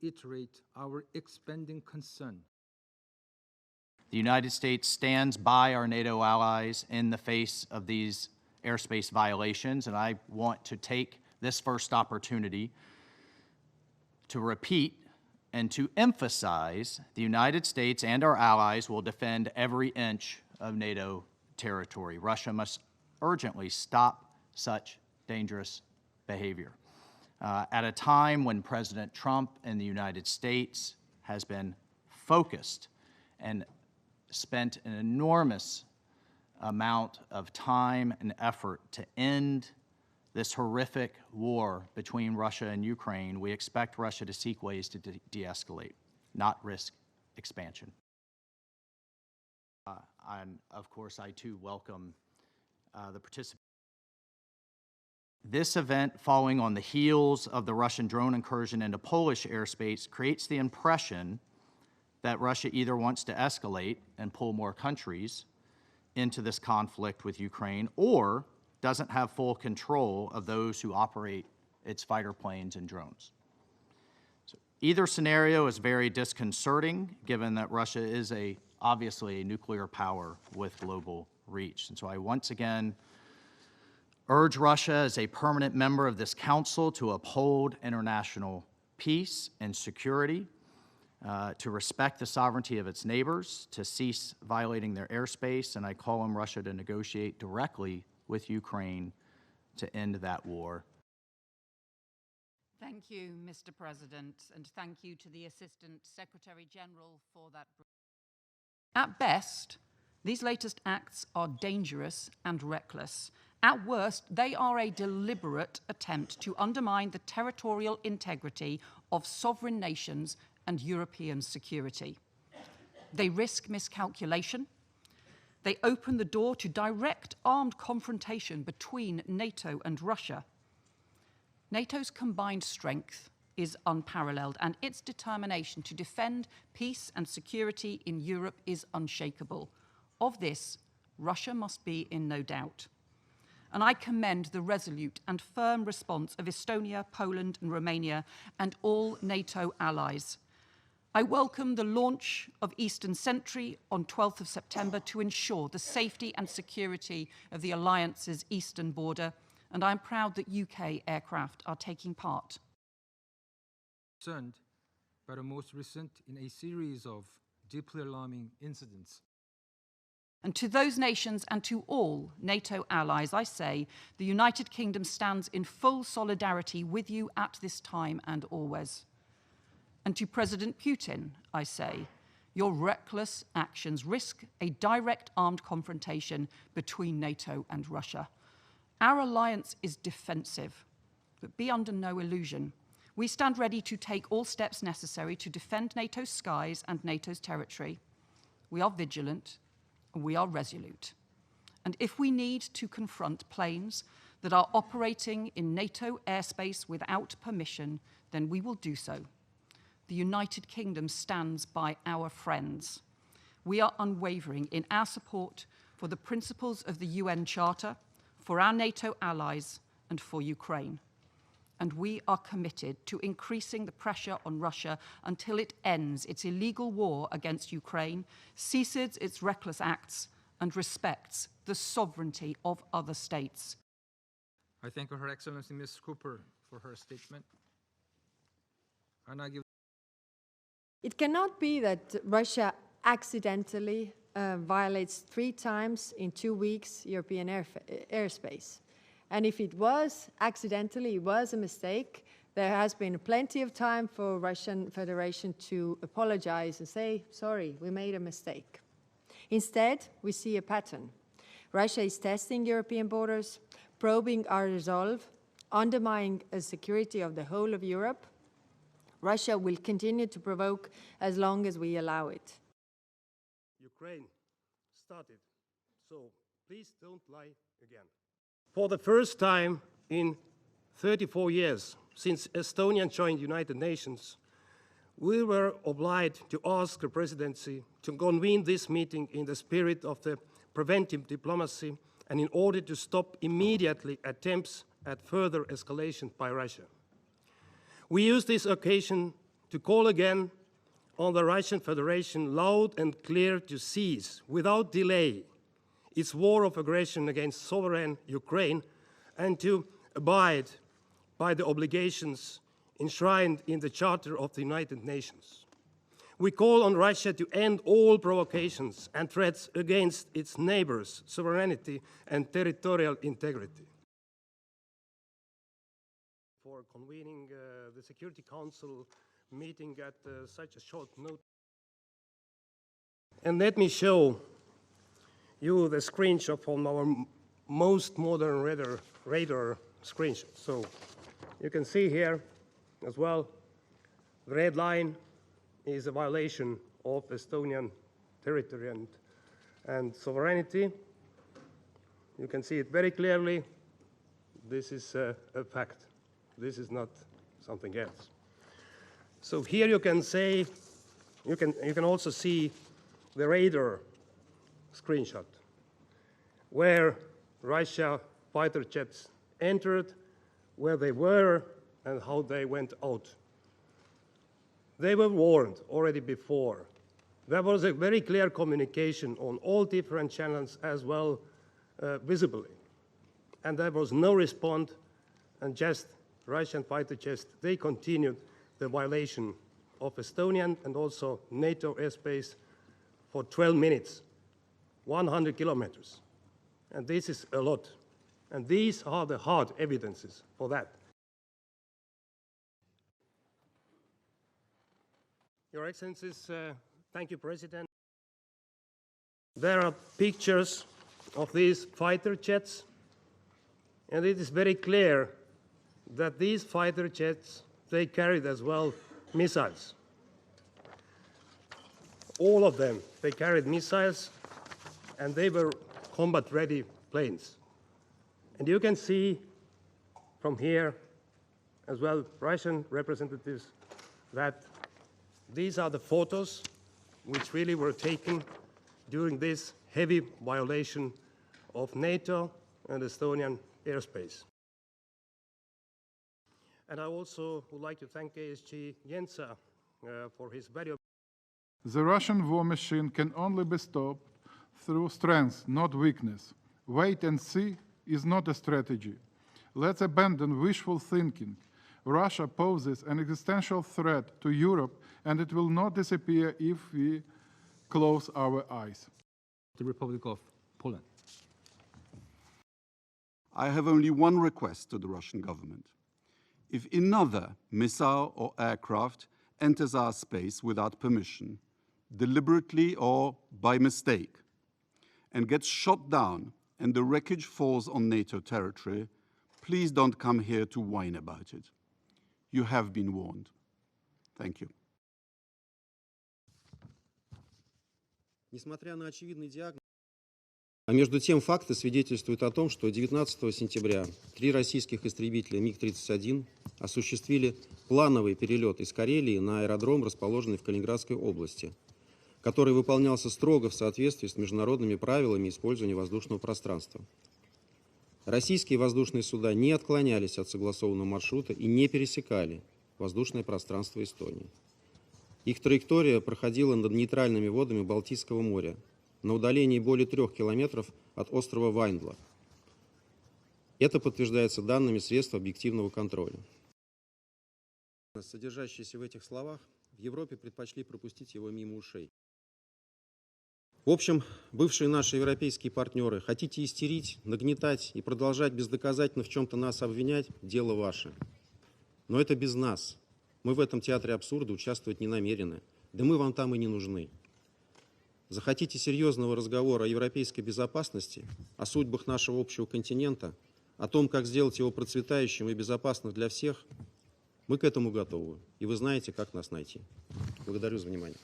reiterate our expanding concern. The United States stands by our NATO allies in the face of these airspace violations, and I want to take this first opportunity to repeat and to emphasize the United States and our allies will defend every inch of NATO territory. Russia must urgently stop such dangerous behavior. At a time when President Trump in the United States has been focused and spent an enormous amount of time and effort to end this horrific war between Russia and Ukraine, we expect Russia to seek ways to de-escalate, not risk expansion. And of course, I too welcome the participation. This event, following on the heels of the Russian drone incursion into Polish airspace, creates the impression that Russia either wants to escalate and pull more countries into this conflict with Ukraine, or doesn't have full control of those who operate its fighter planes and drones. So either scenario is very disconcerting, given that Russia is obviously a nuclear power with global reach. And so I once again urge Russia as a permanent member of this council to uphold international peace and security, to respect the sovereignty of its neighbors, to cease violating their airspace, and I call on Russia to negotiate directly with Ukraine to end that war. Thank you, Mr. President, and thank you to the Assistant Secretary General for that. At best, these latest acts are dangerous and reckless. At worst, they are a deliberate attempt to undermine the territorial integrity of sovereign nations and European security. They risk miscalculation. They open the door to direct armed confrontation between NATO and Russia. NATO's combined strength is unparalleled, and its determination to defend peace and security in Europe is unshakable. Of this, Russia must be in no doubt. And I commend the resolute and firm response of Estonia, Poland, and Romania, and all NATO allies. I welcome the launch of Eastern Sentry on 12th of September to ensure the safety and security of the Alliance's eastern border, and I'm proud that UK aircraft are taking part. Concerned by the most recent in a series of deeply alarming incidents. And to those nations and to all NATO allies, I say, the United Kingdom stands in full solidarity with you at this time and always. And to President Putin, I say, your reckless actions risk a direct armed confrontation between NATO and Russia. Our alliance is defensive, but be under no illusion. We stand ready to take all steps necessary to defend NATO's skies and NATO's territory. We are vigilant and we are resolute. And if we need to confront planes that are operating in NATO airspace without permission, then we will do so. The United Kingdom stands by our friends. We are unwavering in our support for the principles of the UN Charter, for our NATO allies, and for Ukraine. And we are committed to increasing the pressure on Russia until it ends its illegal war against Ukraine, ceases its reckless acts, and respects the sovereignty of other states. I thank Her Excellency Ms. Cooper for her statement. And I give. It cannot be that Russia accidentally violates 3 times in 2 weeks European airspace. And if it was accidentally, it was a mistake, there has been plenty of time for Russian Federation to apologize and say, sorry, we made a mistake. Instead, we see a pattern. Russia is testing European borders, probing our resolve, undermining the security of the whole of Europe. Russia will continue to provoke as long as we allow it. Ukraine started, so please don't lie again. For the first time in 34 years since Estonia joined the United Nations, we were obliged to ask the presidency to convene this meeting in the spirit of the preventive diplomacy and in order to stop immediately attempts at further escalation by Russia. We use this occasion to call again on the Russian Federation loud and clear to cease, without delay, its war of aggression against sovereign Ukraine and to abide by the obligations enshrined in the Charter of the United Nations. We call on Russia to end all provocations and threats against its neighbors' sovereignty and territorial integrity. For convening the Security Council meeting at such a short notice. And let me show you the screenshot from our most modern radar screenshot. So you can see here as well, the red line is a violation of Estonian territory and sovereignty. You can see it very clearly. This is a fact. This is not something else. So here you can say, you can also see the radar screenshot, where Russia fighter jets entered, where they were, and how they went out. They were warned already before. There was a very clear communication on all different channels as well, visibly. And there was no response, and just Russian fighter jets, they continued the violation of Estonian and also NATO airspace for 12 minutes, 100 kilometers. And this is a lot. And these are the hard evidences for that. Your Excellencies, thank you, President. There are pictures of these fighter jets, and it is very clear that these fighter jets, they carried as well missiles. All of them, they carried missiles, and they were combat-ready planes. And you can see from here as well, Russian representatives, that these are the photos which really were taken during this heavy violation of NATO and Estonian airspace. And I also would like to thank ASG Jensa for his valuable. The Russian war machine can only be stopped through strength, not weakness. Wait and see is not a strategy. Let's abandon wishful thinking. Russia poses an existential threat to Europe, and it will not disappear if we close our eyes. The Republic of Poland. I have only one request to the Russian government. If another missile or aircraft enters our space without permission, deliberately or by mistake, and gets shot down and the wreckage falls on NATO territory, please don't come here to whine about it. You have been warned. Thank you. Несмотря на очевидный диагноз, а между тем факты свидетельствуют о том, что 19 сентября 3 российских истребителя МиГ-31 осуществили плановый перелет из Карелии на аэродром, расположенный в Калининградской области, который выполнялся строго в соответствии с международными правилами использования воздушного пространства. Российские воздушные суда не отклонялись от согласованного маршрута и не пересекали воздушное пространство Эстонии. Их траектория проходила над нейтральными водами Балтийского моря, на удалении более 3 километров от острова Вайндла. Это подтверждается данными средств объективного контроля. Содержащиеся в этих словах, в Европе предпочли пропустить его мимо ушей. В общем, бывшие наши европейские партнеры, хотите истерить, нагнетать и продолжать бездоказательно в чем-то нас обвинять – дело ваше. Но это без нас. Мы в этом театре абсурда участвовать не намерены. Да мы вам там и не нужны. Захотите серьезного разговора о европейской безопасности, о судьбах нашего общего континента, о том, как сделать его процветающим и безопасным для всех, мы к этому готовы. И вы знаете, как нас найти. Благодарю за внимание.